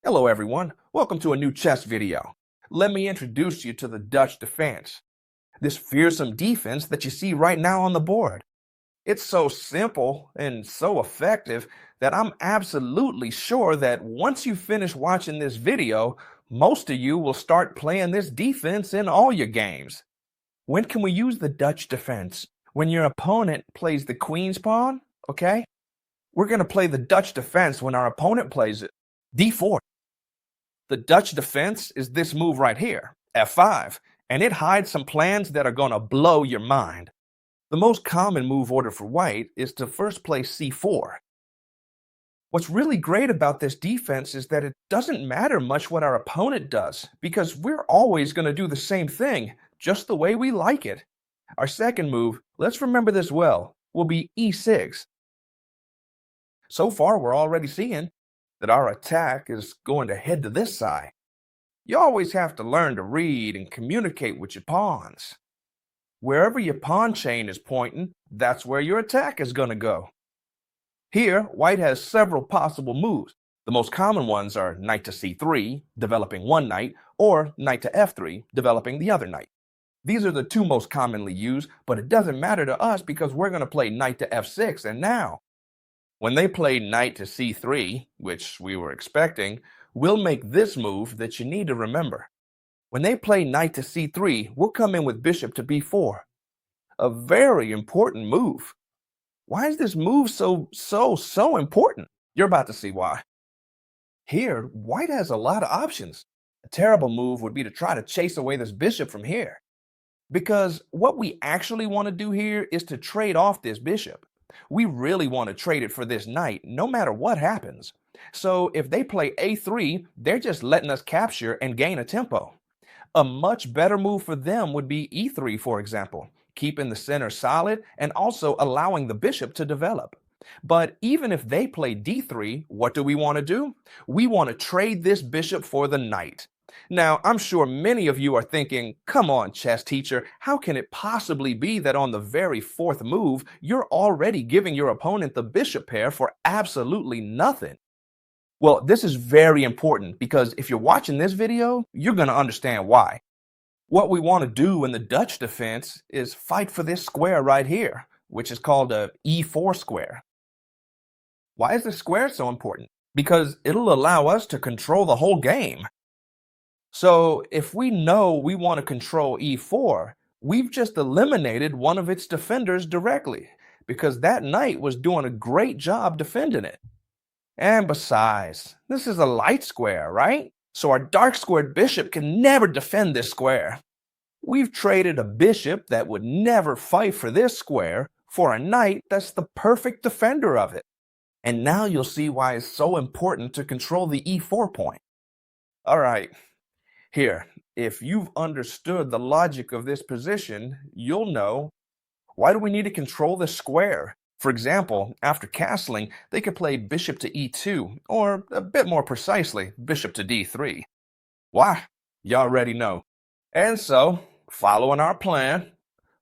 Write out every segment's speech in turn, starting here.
Hello everyone, welcome to a new chess video. Let me introduce you to the Dutch defense, this fearsome defense that you see right now on the board. It's so simple and so effective that I'm absolutely sure that once you finish watching this video, most of you will start playing this defense in all your games. When can we use the Dutch defense? When your opponent plays the queen's pawn, okay? We're going to play the Dutch defense when our opponent plays it. d4. The Dutch defense is this move right here, f5, and it hides some plans that are going to blow your mind. The most common move order for white is to first play c4. What's really great about this defense is that it doesn't matter much what our opponent does, because we're always going to do the same thing, just the way we like it. Our second move, let's remember this well, will be e6. So far, we're already seeing that our attack is going to head to this side. You always have to learn to read and communicate with your pawns. Wherever your pawn chain is pointing, that's where your attack is going to go. Here, white has several possible moves. The most common ones are knight to c3, developing one knight, or knight to f3, developing the other knight. These are the two most commonly used, but it doesn't matter to us because we're going to play knight to f6, and now, when they play knight to c3, which we were expecting, we'll make this move that you need to remember. When they play knight to c3, we'll come in with bishop to b4. A very important move. Why is this move so important? You're about to see why. Here, white has a lot of options. A terrible move would be to try to chase away this bishop from here. Because what we actually want to do here is to trade off this bishop. We really want to trade it for this knight, no matter what happens. So if they play a3, they're just letting us capture and gain a tempo. A much better move for them would be e3, for example, keeping the center solid and also allowing the bishop to develop. But even if they play d3, what do we want to do? We want to trade this bishop for the knight. Now, I'm sure many of you are thinking, come on, chess teacher, how can it possibly be that on the very fourth move, you're already giving your opponent the bishop pair for absolutely nothing? Well, this is very important because if you're watching this video, you're going to understand why. What we want to do in the Dutch defense is fight for this square right here, which is called a e4 square. Why is this square so important? Because it'll allow us to control the whole game. So if we know we want to control e4, we've just eliminated one of its defenders directly, because that knight was doing a great job defending it. And besides, this is a light square, right? So our dark squared bishop can never defend this square. We've traded a bishop that would never fight for this square for a knight that's the perfect defender of it. And now you'll see why it's so important to control the e4 point. All right. Here, if you've understood the logic of this position, you'll know, why do we need to control this square? For example, after castling, they could play bishop to e2, or a bit more precisely, bishop to d3. Why? You already know. And so, following our plan,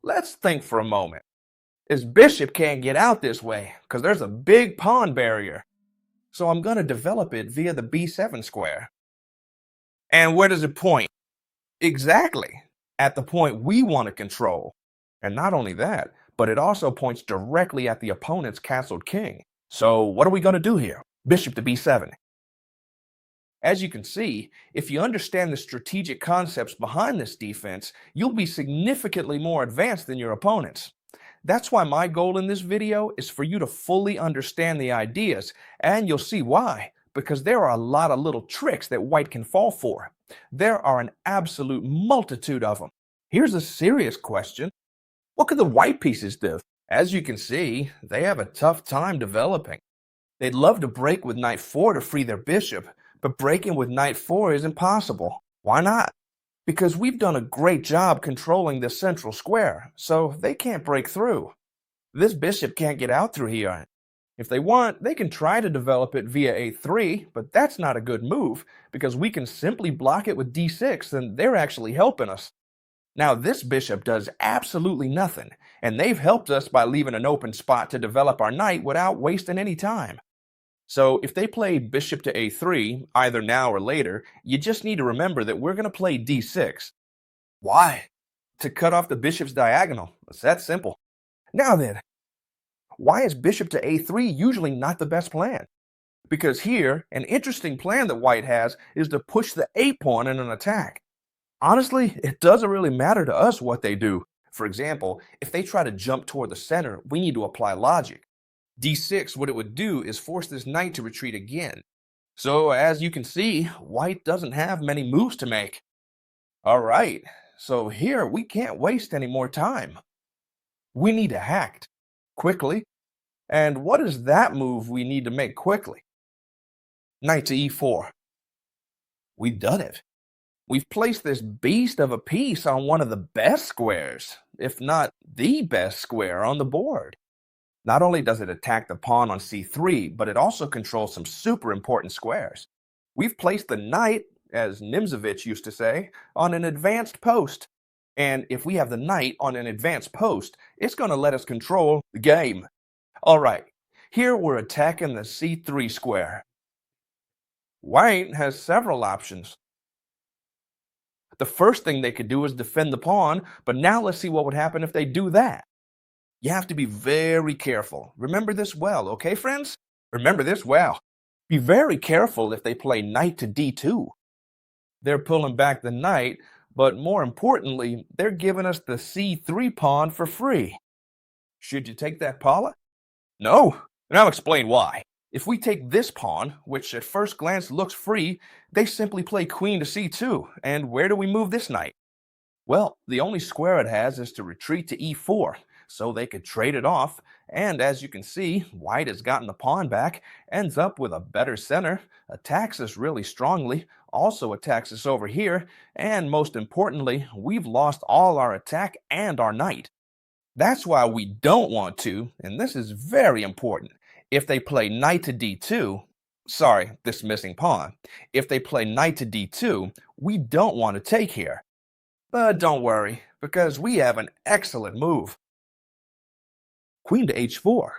let's think for a moment. This bishop can't get out this way, because there's a big pawn barrier. So I'm going to develop it via the b7 square. And where does it point? Exactly, at the point we want to control. And not only that, but it also points directly at the opponent's castled king. So what are we going to do here? Bishop to b7. As you can see, if you understand the strategic concepts behind this defense, you'll be significantly more advanced than your opponents. That's why my goal in this video is for you to fully understand the ideas, and you'll see why. Because there are a lot of little tricks that white can fall for. There are an absolute multitude of them. Here's a serious question. What could the white pieces do? As you can see, they have a tough time developing. They'd love to break with knight 4 to free their bishop, but breaking with knight 4 is impossible. Why not? Because we've done a great job controlling the central square, so they can't break through. This bishop can't get out through here. If they want, they can try to develop it via a3, but that's not a good move, because we can simply block it with d6, and they're actually helping us. Now this bishop does absolutely nothing, and they've helped us by leaving an open spot to develop our knight without wasting any time. So if they play bishop to a3, either now or later, you just need to remember that we're going to play d6. Why? To cut off the bishop's diagonal. It's that simple. Now then, why is bishop to a3 usually not the best plan? Because here, an interesting plan that white has is to push the a pawn in an attack. Honestly, it doesn't really matter to us what they do. For example, if they try to jump toward the center, we need to apply logic. d6, what it would do is force this knight to retreat again. So as you can see, white doesn't have many moves to make. Alright, so here we can't waste any more time. We need to act quickly. And what is that move we need to make quickly? Knight to e4. We've done it. We've placed this beast of a piece on one of the best squares, if not the best square on the board. Not only does it attack the pawn on c3, but it also controls some super important squares. We've placed the knight, as Nimzovich used to say, on an advanced post. And if we have the knight on an advanced post, it's going to let us control the game. All right, here we're attacking the c3 square. White has several options. The first thing they could do is defend the pawn, but now let's see what would happen if they do that. You have to be very careful. Remember this well, okay, friends? Remember this well. Be very careful if they play knight to d2. They're pulling back the knight, but more importantly, they're giving us the c3 pawn for free. Should you take that, Paula? No, and I'll explain why. If we take this pawn, which at first glance looks free, they simply play queen to c2, and where do we move this knight? Well, the only square it has is to retreat to e4, so they could trade it off, and as you can see, white has gotten the pawn back, ends up with a better center, attacks us really strongly, also attacks us over here, and most importantly, we've lost all our attack and our knight. That's why we don't want to, and this is very important, if they play knight to d2, sorry, this missing pawn, if they play knight to d2, we don't want to take here. But don't worry, because we have an excellent move. Queen to h4.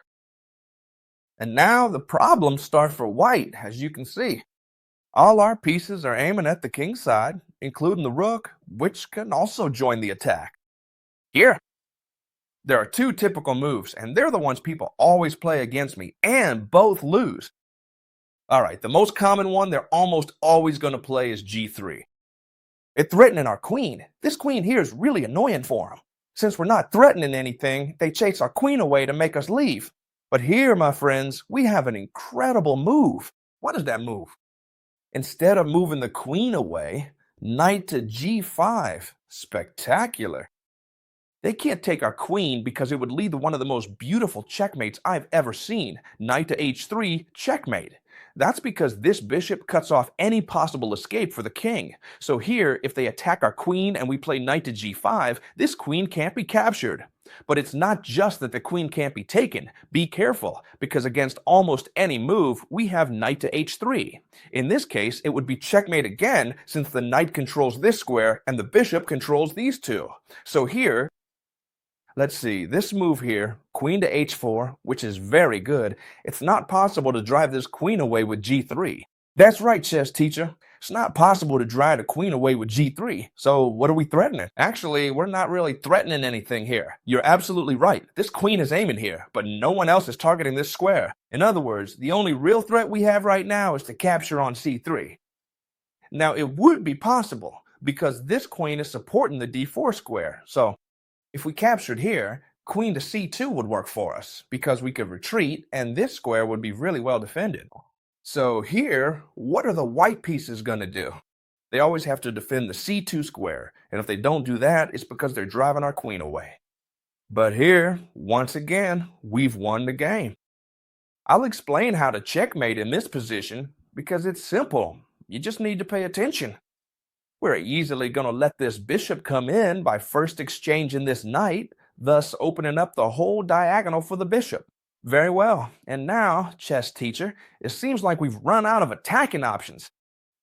And now the problems start for white, as you can see. All our pieces are aiming at the king's side, including the rook, which can also join the attack. Here, there are two typical moves, and they're the ones people always play against me, and both lose. Alright, the most common one they're almost always going to play is g3. It's threatening our queen. This queen here is really annoying for them. Since we're not threatening anything, they chase our queen away to make us leave. But here, my friends, we have an incredible move. What is that move? Instead of moving the queen away, knight to g5. Spectacular. They can't take our queen because it would lead to one of the most beautiful checkmates I've ever seen. Knight to h3, checkmate. That's because this bishop cuts off any possible escape for the king. So here, if they attack our queen and we play knight to g5, this queen can't be captured. But it's not just that the queen can't be taken. Be careful, because against almost any move, we have knight to h3. In this case, it would be checkmate again, since the knight controls this square and the bishop controls these two. So here, let's see, this move here, queen to h4, which is very good, it's not possible to drive this queen away with g3. That's right, chess teacher. It's not possible to drive the queen away with g3. So what are we threatening? Actually, we're not really threatening anything here. You're absolutely right. This queen is aiming here, but no one else is targeting this square. In other words, the only real threat we have right now is to capture on c3. Now, it would be possible, because this queen is supporting the d4 square. So if we captured here, queen to c2 would work for us, because we could retreat, and this square would be really well defended. So here, what are the white pieces going to do? They always have to defend the c2 square, and if they don't do that, it's because they're driving our queen away. But here, once again, we've won the game. I'll explain how to checkmate in this position, because it's simple. You just need to pay attention. We're easily going to let this bishop come in by first exchanging this knight, thus opening up the whole diagonal for the bishop. Very well, and now, chess teacher, it seems like we've run out of attacking options.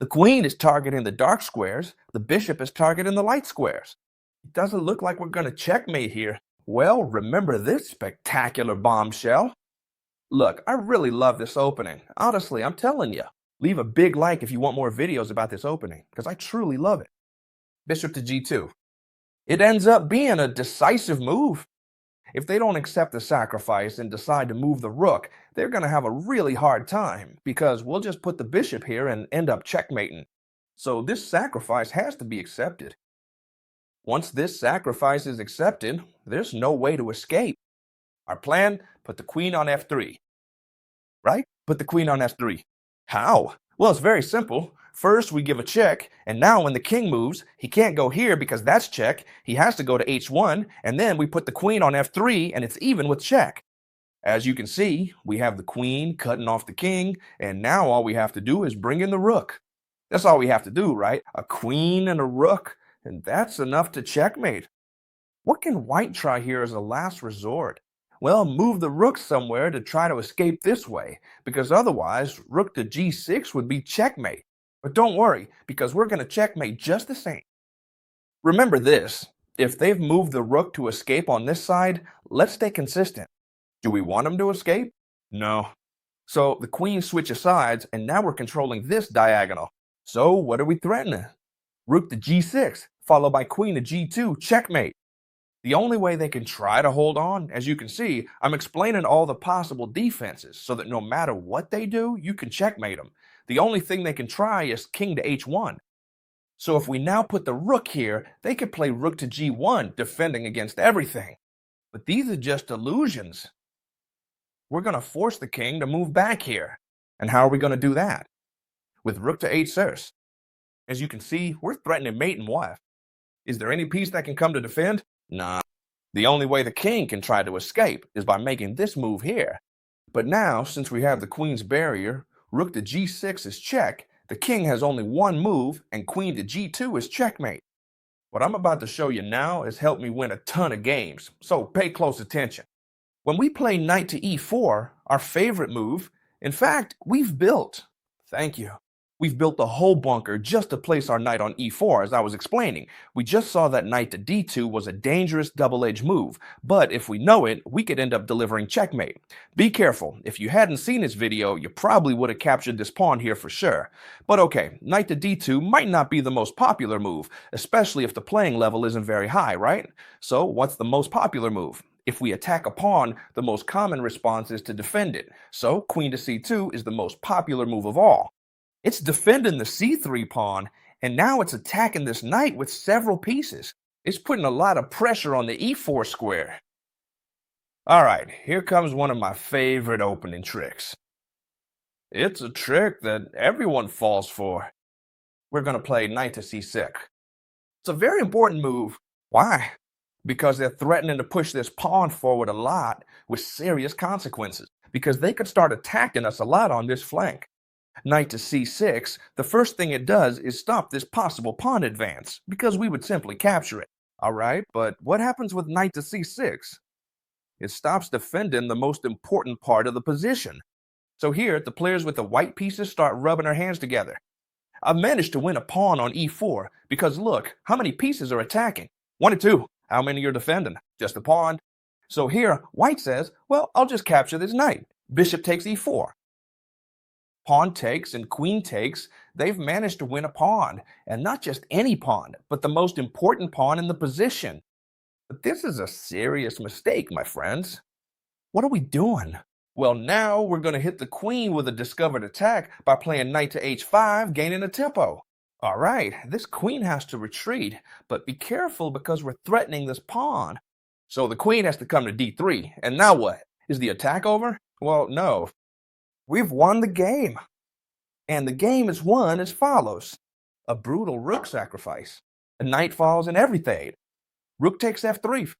The queen is targeting the dark squares, the bishop is targeting the light squares. It doesn't look like we're going to checkmate here. Well, remember this spectacular bombshell. Look, I really love this opening. Honestly, I'm telling you. Leave a big like if you want more videos about this opening, because I truly love it. Bishop to g2. It ends up being a decisive move. If they don't accept the sacrifice and decide to move the rook, they're going to have a really hard time, because we'll just put the bishop here and end up checkmating. So this sacrifice has to be accepted. Once this sacrifice is accepted, there's no way to escape. Our plan, put the queen on f3. Right? Put the queen on f3. How? Well, it's very simple. First, we give a check, and now when the king moves, he can't go here because that's check. He has to go to h1, and then we put the queen on f3, and it's even with check. As you can see, we have the queen cutting off the king, and now all we have to do is bring in the rook. That's all we have to do, right? A queen and a rook, and that's enough to checkmate. What can white try here as a last resort? Well, move the rook somewhere to try to escape this way, because otherwise rook to g6 would be checkmate. But don't worry, because we're going to checkmate just the same. Remember this, if they've moved the rook to escape on this side, let's stay consistent. Do we want them to escape? No. So the queen switches sides, and now we're controlling this diagonal. So what are we threatening? Rook to g6, followed by queen to g2, checkmate. The only way they can try to hold on, as you can see, I'm explaining all the possible defenses so that no matter what they do, you can checkmate them. The only thing they can try is king to h1. So if we now put the rook here, they could play rook to g1, defending against everything. But these are just illusions. We're going to force the king to move back here. And how are we going to do that? With rook to h6. As you can see, we're threatening mate and wife. Is there any piece that can come to defend? Nah. The only way the king can try to escape is by making this move here. But now, since we have the queen's barrier, rook to g6 is check, the king has only one move, and queen to g2 is checkmate. What I'm about to show you now has helped me win a ton of games, so pay close attention. When we play knight to e4, our favorite move, in fact, we've built a whole bunker just to place our knight on e4, as I was explaining. We just saw that knight to d2 was a dangerous double-edged move, but if we know it, we could end up delivering checkmate. Be careful. If you hadn't seen this video, you probably would have captured this pawn here for sure. But okay, knight to d2 might not be the most popular move, especially if the playing level isn't very high, right? So what's the most popular move? If we attack a pawn, the most common response is to defend it. So queen to c2 is the most popular move of all. It's defending the c3 pawn, and now it's attacking this knight with several pieces. It's putting a lot of pressure on the e4 square. Alright, here comes one of my favorite opening tricks. It's a trick that everyone falls for. We're going to play knight to c6. It's a very important move. Why? Because they're threatening to push this pawn forward a lot with serious consequences, because they could start attacking us a lot on this flank. Knight to c6, the first thing it does is stop this possible pawn advance, because we would simply capture it. Alright, but what happens with knight to c6? It stops defending the most important part of the position. So here, the players with the white pieces start rubbing their hands together. I've managed to win a pawn on e4, because look, how many pieces are attacking? 1 and 2. How many are defending? Just the pawn. So here, white says, well, I'll just capture this knight. Bishop takes e4. Pawn takes and queen takes, they've managed to win a pawn, and not just any pawn, but the most important pawn in the position. But this is a serious mistake, my friends. What are we doing? Well, now we're going to hit the queen with a discovered attack by playing knight to h5, gaining a tempo. Alright, this queen has to retreat, but be careful because we're threatening this pawn. So the queen has to come to d3, and now what? Is the attack over? Well, no. We've won the game. And the game is won as follows. A brutal rook sacrifice. A knight falls and everything. Rook takes f3.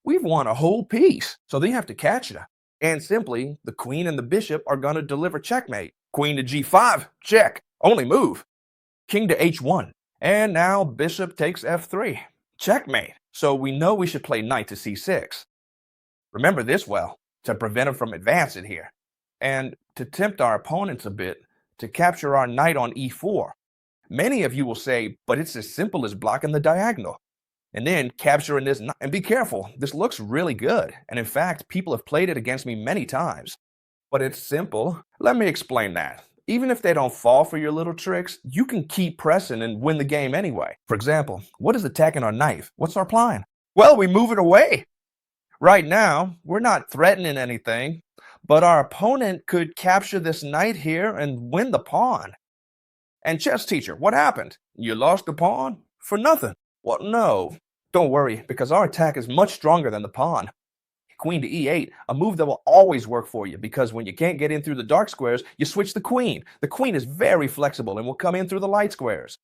We've won a whole piece, so they have to catch it. And simply, the queen and the bishop are going to deliver checkmate. Queen to g5, check, only move. King to h1, and now bishop takes f3. Checkmate, so we know we should play knight to c6. Remember this well, to prevent him from advancing here. And to tempt our opponents a bit, to capture our knight on e4. Many of you will say, but it's as simple as blocking the diagonal. And then capturing this knight. And be careful, this looks really good. And in fact, people have played it against me many times. But it's simple. Let me explain that. Even if they don't fall for your little tricks, you can keep pressing and win the game anyway. For example, what is attacking our knife? What's our plan? Well, we move it away. Right now, we're not threatening anything, but our opponent could capture this knight here and win the pawn. And chess teacher, what happened? You lost the pawn? For nothing. Well, no. Don't worry, because our attack is much stronger than the pawn. Queen to e8, a move that will always work for you, because when you can't get in through the dark squares, you switch the queen. The queen is very flexible and will come in through the light squares.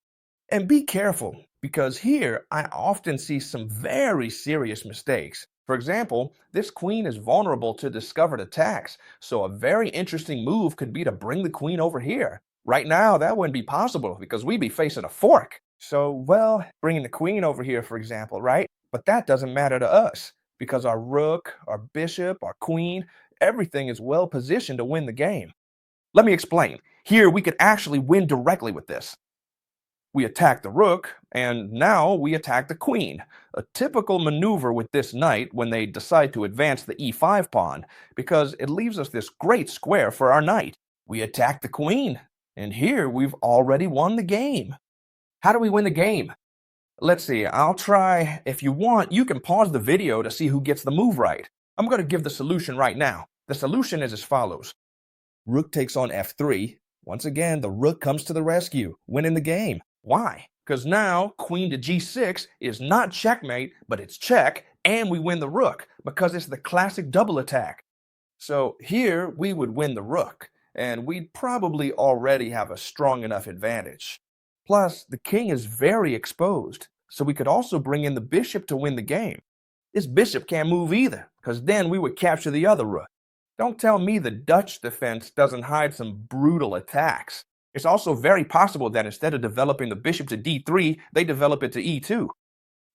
And be careful, because here I often see some very serious mistakes. For example, this queen is vulnerable to discovered attacks, so a very interesting move could be to bring the queen over here. Right now, that wouldn't be possible because we'd be facing a fork. So, well, bringing the queen over here, for example, right? But that doesn't matter to us because our rook, our bishop, our queen, everything is well positioned to win the game. Let me explain. Here, we could actually win directly with this. We attack the rook, and now we attack the queen. A typical maneuver with this knight when they decide to advance the e5 pawn, because it leaves us this great square for our knight. We attack the queen, and here we've already won the game. How do we win the game? Let's see, I'll try. If you want, you can pause the video to see who gets the move right. I'm going to give the solution right now. The solution is as follows. Rook takes on f3. Once again, the rook comes to the rescue, winning the game. Why? Because now queen to g6 is not checkmate, but it's check, and we win the rook because it's the classic double attack. So here we would win the rook, and we'd probably already have a strong enough advantage. Plus, the king is very exposed, so we could also bring in the bishop to win the game. This bishop can't move either, because then we would capture the other rook. Don't tell me the Dutch defense doesn't hide some brutal attacks. It's also very possible that instead of developing the bishop to d3, they develop it to e2.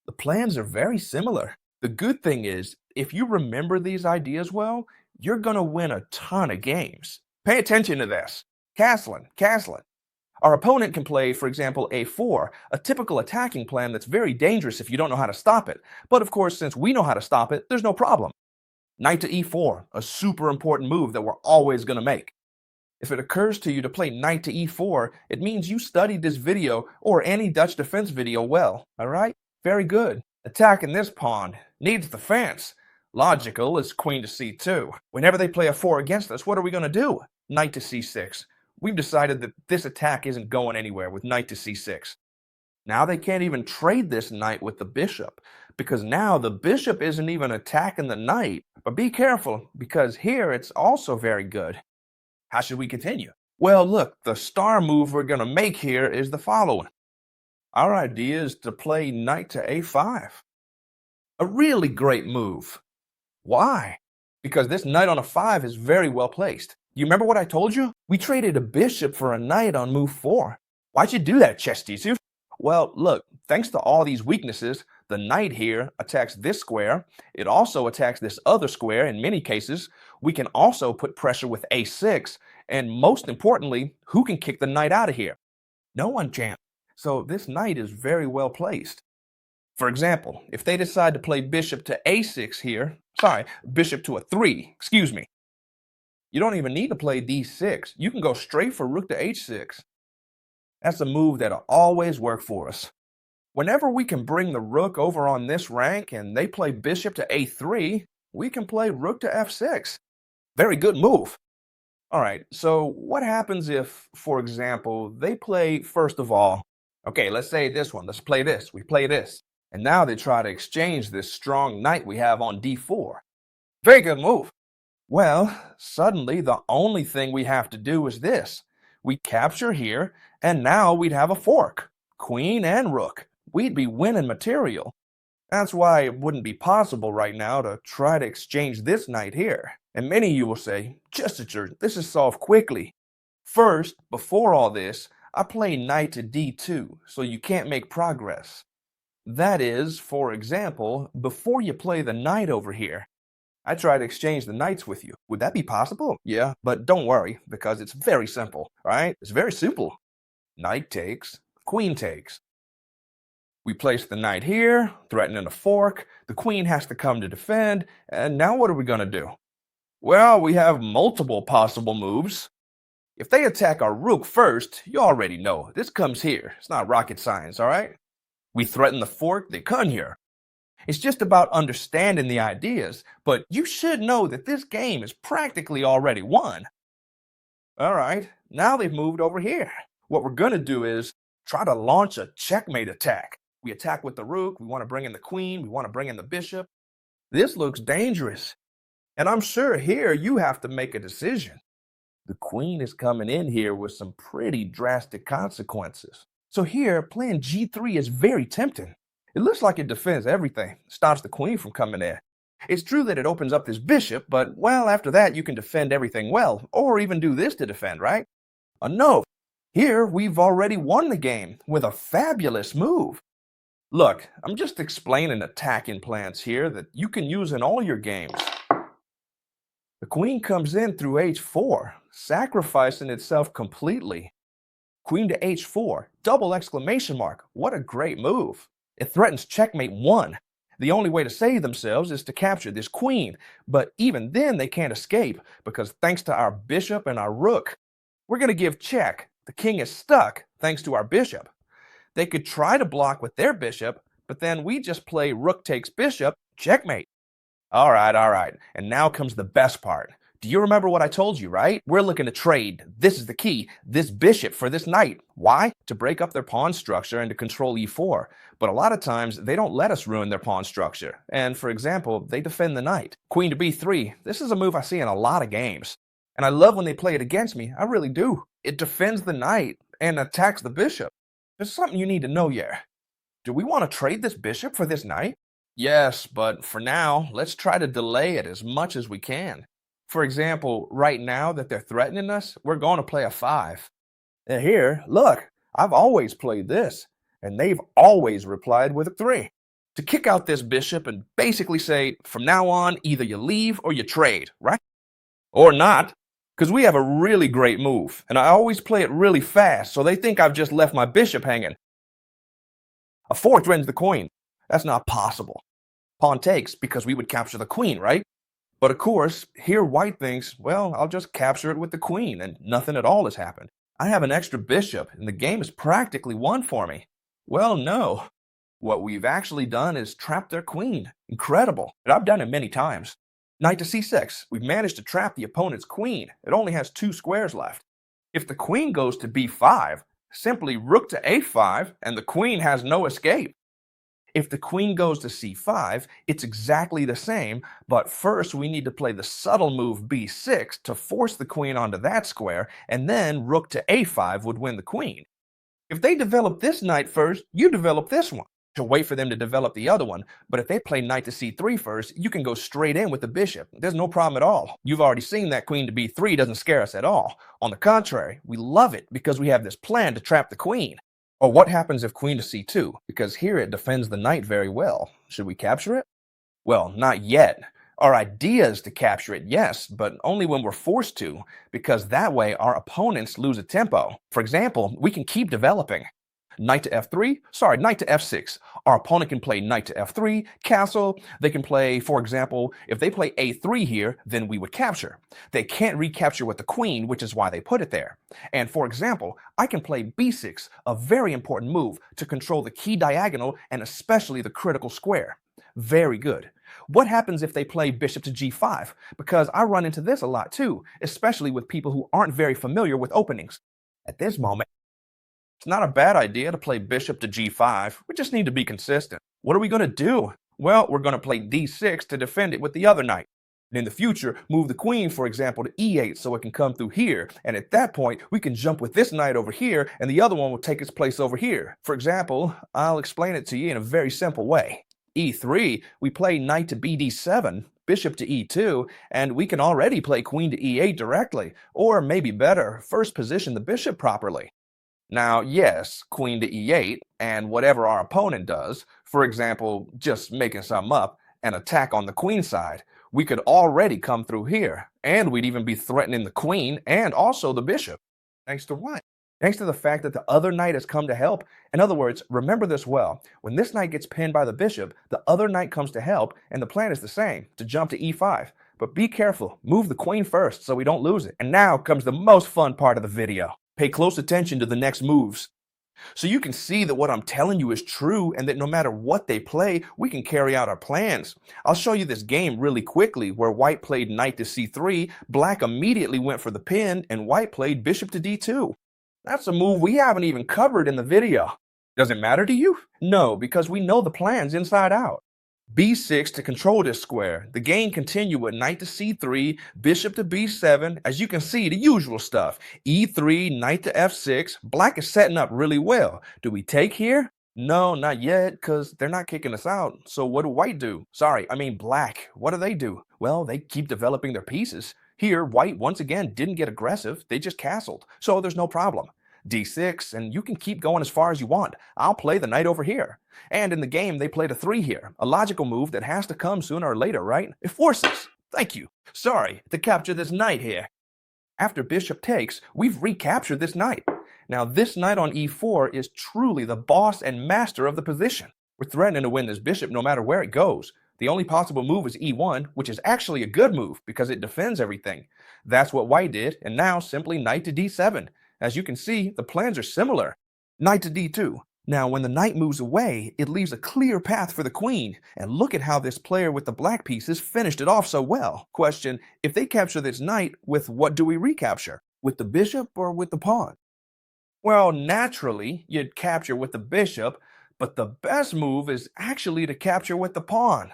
The plans are very similar. The good thing is, if you remember these ideas well, you're going to win a ton of games. Pay attention to this. Castling. Our opponent can play, for example, a4, a typical attacking plan that's very dangerous if you don't know how to stop it. But of course, since we know how to stop it, there's no problem. Knight to e4, a super important move that we're always going to make. If it occurs to you to play knight to e4, it means you studied this video or any Dutch defense video well, alright? Very good. Attacking this pawn needs defense. Logical is queen to c2. Whenever they play a 4 against us, what are we going to do? Knight to c6. We've decided that this attack isn't going anywhere with knight to c6. Now they can't even trade this knight with the bishop, because now the bishop isn't even attacking the knight. But be careful, because here it's also very good. How should we continue? Well, look, the star move we're going to make here is the following. Our idea is to play knight to a5. A really great move. Why? Because this knight on a 5 is very well placed. You remember what I told you? We traded a bishop for a knight on move 4. Why'd you do that, chess teacher? Well, look, thanks to all these weaknesses, the knight here attacks this square. It also attacks this other square in many cases. We can also put pressure with a6. And most importantly, who can kick the knight out of here? No one can. So this knight is very well placed. For example, if they decide to play bishop to a6 here, bishop to a 3, excuse me. You don't even need to play d6. You can go straight for rook to h6. That's a move that'll always work for us. Whenever we can bring the rook over on this rank and they play bishop to a3, we can play rook to f6. Very good move. All right, so what happens if, for example, they play, first of all, okay, let's say this one, let's play this, we play this, and now they try to exchange this strong knight we have on d4. Very good move. Well, suddenly the only thing we have to do is this. We capture here, and now we'd have a fork. Queen and rook. We'd be winning material. That's why it wouldn't be possible right now to try to exchange this knight here. And many of you will say, Chester, this is solved quickly. First, before all this, I play knight to d2, so you can't make progress. That is, for example, before you play the knight over here, I try to exchange the knights with you. Would that be possible? Yeah, but don't worry, because it's very simple, right? It's very simple. Knight takes, queen takes. We place the knight here, threatening a fork. The queen has to come to defend, and now what are we going to do? Well, we have multiple possible moves. If they attack our rook first, you already know. This comes here. It's not rocket science, all right? We threaten the fork, they come here. It's just about understanding the ideas, but you should know that this game is practically already won. All right, now they've moved over here. What we're going to do is try to launch a checkmate attack. We attack with the rook, we want to bring in the queen, we want to bring in the bishop. This looks dangerous. And I'm sure here you have to make a decision. The queen is coming in here with some pretty drastic consequences. So here, playing g3 is very tempting. It looks like it defends everything, stops the queen from coming in. It's true that it opens up this bishop, but well, after that you can defend everything well, or even do this to defend, right? No, here we've already won the game with a fabulous move. Look, I'm just explaining attacking plans here that you can use in all your games. The queen comes in through h4, sacrificing itself completely. Queen to h4, double exclamation mark. What a great move. It threatens checkmate 1. The only way to save themselves is to capture this queen, but even then they can't escape because thanks to our bishop and our rook, we're going to give check. The king is stuck thanks to our bishop. They could try to block with their bishop, but then we just play rook takes bishop, checkmate. All right. And now comes the best part. Do you remember what I told you, right? We're looking to trade. This is the key. This bishop for this knight. Why? To break up their pawn structure and to control e4. But a lot of times, they don't let us ruin their pawn structure. And for example, they defend the knight. Queen to b3. This is a move I see in a lot of games. And I love when they play it against me. I really do. It defends the knight and attacks the bishop. There's something you need to know here. Do we want to trade this bishop for this knight? Yes, but for now, let's try to delay it as much as we can. For example, right now that they're threatening us, we're going to play a 5. And here, look, I've always played this, and they've always replied with a 3. To kick out this bishop and basically say, from now on, either you leave or you trade, right? Or not, because we have a really great move, and I always play it really fast, so they think I've just left my bishop hanging. A 4 threatens the queen. That's not possible. Pawn takes because we would capture the queen, right? But of course, here white thinks, well, I'll just capture it with the queen and nothing at all has happened. I have an extra bishop and the game is practically won for me. Well, no. What we've actually done is trap their queen. Incredible. And I've done it many times. Knight to c6. We've managed to trap the opponent's queen. It only has 2 squares left. If the queen goes to b5, simply rook to a5 and the queen has no escape. If the queen goes to c5, it's exactly the same, but first we need to play the subtle move b6 to force the queen onto that square, and then rook to a5 would win the queen. If they develop this knight first, you develop this one. To wait for them to develop the other one, but if they play knight to c3 first, you can go straight in with the bishop. There's no problem at all. You've already seen that queen to b3 doesn't scare us at all. On the contrary, we love it because we have this plan to trap the queen. Or what happens if queen to c2? Because here it defends the knight very well. Should we capture it? Well, not yet. Our idea is to capture it, yes, but only when we're forced to, because that way our opponents lose a tempo. For example, we can keep developing. Knight to f3, knight to f6. Our opponent can play knight to f3, castle. They can play, for example, if they play a3 here, then we would capture. They can't recapture with the queen, which is why they put it there. And for example, I can play b6, a very important move to control the key diagonal and especially the critical square. Very good. What happens if they play bishop to g5? Because I run into this a lot too, especially with people who aren't very familiar with openings. At this moment, it's not a bad idea to play bishop to g5. We just need to be consistent. What are we going to do? Well, we're going to play d6 to defend it with the other knight. And in the future, move the queen, for example, to e8 so it can come through here. And at that point, we can jump with this knight over here and the other one will take its place over here. For example, I'll explain it to you in a very simple way. e3, we play knight to bd7, bishop to e2, and we can already play queen to e8 directly. Or maybe better, first position the bishop properly. Now, yes, queen to e8, and whatever our opponent does, for example, just making something up, an attack on the queen side, we could already come through here, and we'd even be threatening the queen and also the bishop. Thanks to what? Thanks to the fact that the other knight has come to help. In other words, remember this well. When this knight gets pinned by the bishop, the other knight comes to help, and the plan is the same, to jump to e5. But be careful, move the queen first so we don't lose it. And now comes the most fun part of the video. Pay close attention to the next moves. So you can see that what I'm telling you is true and that no matter what they play, we can carry out our plans. I'll show you this game really quickly where white played knight to c3, black immediately went for the pin, and white played bishop to d2. That's a move we haven't even covered in the video. Does it matter to you? No, because we know the plans inside out. b6 to control this square. The game continue with knight to c3, bishop to b7. As you can see, the usual stuff. e3, knight to f6. Black is setting up really well. Do we take here? No, not yet, because they're not kicking us out. So what do white do? Sorry, I mean black. What do they do? Well, they keep developing their pieces. Here, white once again didn't get aggressive. They just castled. So there's no problem. d6, and you can keep going as far as you want. I'll play the knight over here. And in the game, they played a 3 here, a logical move that has to come sooner or later, right? It forces. Thank you. Sorry, to capture this knight here. After bishop takes, we've recaptured this knight. Now, this knight on e4 is truly the boss and master of the position. We're threatening to win this bishop no matter where it goes. The only possible move is e1, which is actually a good move because it defends everything. That's what white did, and now simply knight to d7. As you can see, the plans are similar. Knight to d2. Now, when the knight moves away, it leaves a clear path for the queen. And look at how this player with the black pieces finished it off so well. Question, if they capture this knight, with what do we recapture? With the bishop or with the pawn? Well, naturally, you'd capture with the bishop, but the best move is actually to capture with the pawn.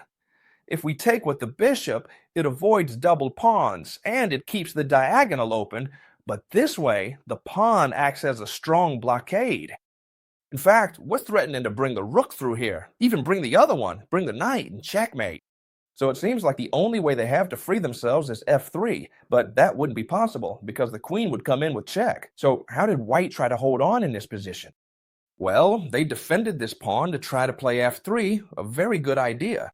If we take with the bishop, it avoids double pawns, and it keeps the diagonal open, but this way, the pawn acts as a strong blockade. In fact, we're threatening to bring the rook through here, even bring the other one, bring the knight, and checkmate. So it seems like the only way they have to free themselves is f3, but that wouldn't be possible because the queen would come in with check. So how did white try to hold on in this position? Well, they defended this pawn to try to play f3, a very good idea.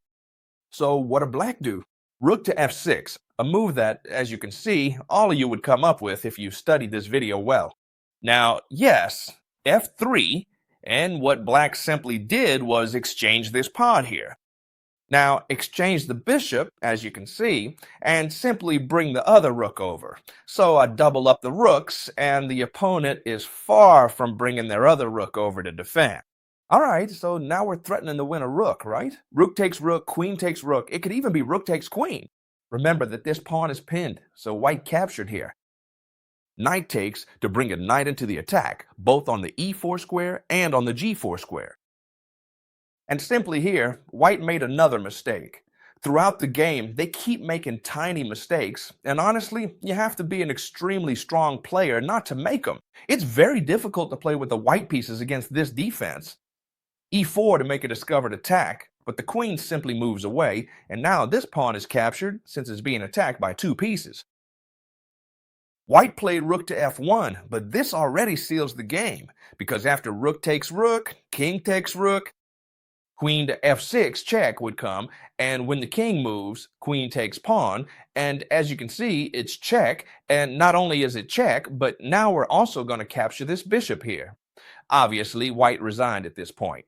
So what did black do? Rook to f6, a move that, as you can see, all of you would come up with if you studied this video well. Now, yes, f3, and what black simply did was exchange this pawn here. Now, exchange the bishop, as you can see, and simply bring the other rook over. So I double up the rooks, and the opponent is far from bringing their other rook over to defend. All right, so now we're threatening to win a rook, right? Rook takes rook, queen takes rook. It could even be rook takes queen. Remember that this pawn is pinned, so white captured here. Knight takes to bring a knight into the attack, both on the e4 square and on the g4 square. And simply here, white made another mistake. Throughout the game, they keep making tiny mistakes, and honestly, you have to be an extremely strong player not to make them. It's very difficult to play with the white pieces against this defense. e4 to make a discovered attack, but the queen simply moves away, and now this pawn is captured since it's being attacked by 2 pieces. White played rook to f1, but this already seals the game, because after rook takes rook, king takes rook, queen to f6 check would come, and when the king moves, queen takes pawn, and as you can see, it's check, and not only is it check, but now we're also going to capture this bishop here. Obviously, white resigned at this point.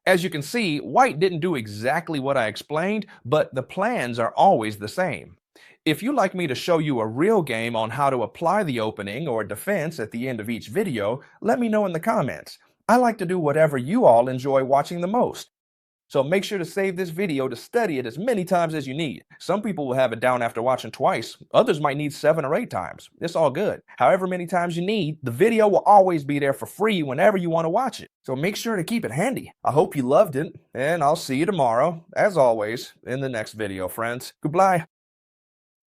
As you can see, white didn't do exactly what I explained, but the plans are always the same. If you'd like me to show you a real game on how to apply the opening or defense at the end of each video, let me know in the comments. I like to do whatever you all enjoy watching the most. So make sure to save this video to study it as many times as you need. Some people will have it down after watching twice. Others might need 7 or 8 times. It's all good. However many times you need, the video will always be there for free whenever you want to watch it. So make sure to keep it handy. I hope you loved it, and I'll see you tomorrow, as always, in the next video, friends. Goodbye.